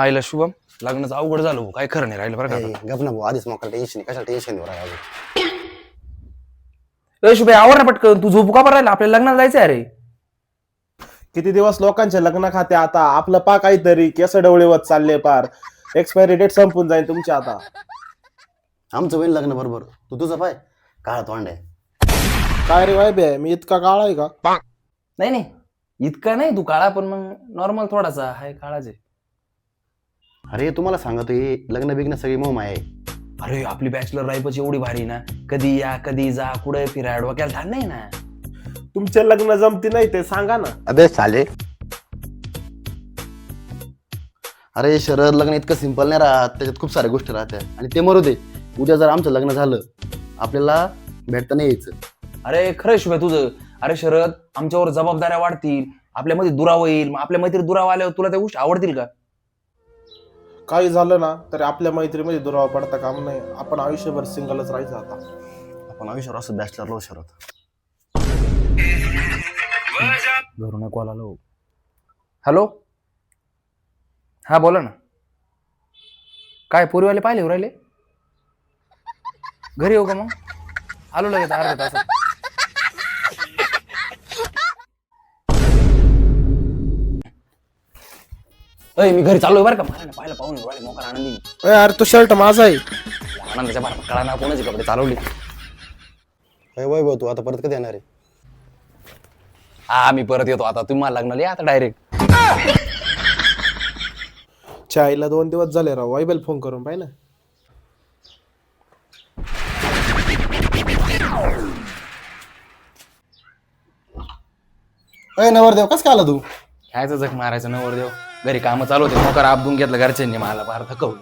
आईला शुभम लग्नाचं अवघड झालं भाऊ, काय खरं नाही राहिलं बरं का आता. गप ना भाऊ, आधीच मोकळा टेन्शन कशाला टेन्शन देऊ राहिला अजून? ए शुभे आवर ना पटकन, तू झोपू का बरं राहिला? आपल्याला लग्नाला जायचं अरे. किती दिवस लोकांचे लग्न खाते आता आपलं पा काहीतरी केस डवळेवत चालले पार एक्सपायरी डेट संपून जाईल तुमची आता. आमचं होईल लग्न बरोबर. तू तुझं पाय काळा तोंड आहे. काय रे वाय बे, मी इतका काळा आहे का? नाही नाही इतका नाही तू काळा, पण मग नॉर्मल थोडासा हाय काळाच आहे. अरे तुम्हाला सांगतो हे लग्न बिग्न सगळी मोह आहे. अरे आपली बॅचलर लाईफच एवढी भारी ना, कधी या कधी जा, कुठे फिराय डोक्याला धान नाही ना. तुमचे लग्न जमती नाही ते सांगा ना. अबे चाले. अरे शरद, लग्न इतकं सिंपल नाही राहत, त्याच्यात खूप साऱ्या गोष्टी राहतात. आणि ते मरू दे, उद्या जर आमचं लग्न झालं आपल्याला भेटता नाही यायचं. अरे खरं शुभे तुझं. अरे शरद, आमच्यावर जबाबदाऱ्या वाढतील, आपल्यामध्ये दुरावा येईल, मग आपल्या मैत्री दुरावा आल्यावर तुला त्या गोष्टी आवडतील का? काही झालं ना तरी आपल्या मैत्रीमध्ये दुरावा पडता काम नाही. आपण आयुष्यभर सिंगलच राहायचं आता. आपण आयुष्यावर असं बॅचलर लो शरद. घरून कॉल आलो. हॅलो, हा बोला ना. काय पोरीवाले पाहिले राहिले? घरी येऊ का मग? आलो लगेच अर्ध्या तासात. अय मी घरी चाललोय बरं का. मला ना पाहिलं पाहून राहिले मोकार आनंदी. अरे तो शर्ट माझा आहे. आनंदाच्या बाहेर कळा ना कोणाचे कपडे चालवले. वय भाऊ, तू आता परत कधी येणार आहे? हा मी परत येतो आता. तुम्ही मला लग्नाला या आता डायरेक्ट. चायला 2 दिवस झाले राव. वायबल फोन करून पाहिजे ना. अय नवरदेव, कस काय आला तू? खायचं जख मारायचं नवर देव. घरी कामं चालू होते, मोकार आपदून घेतलं घरच्यांनी, मला फार थकवलं.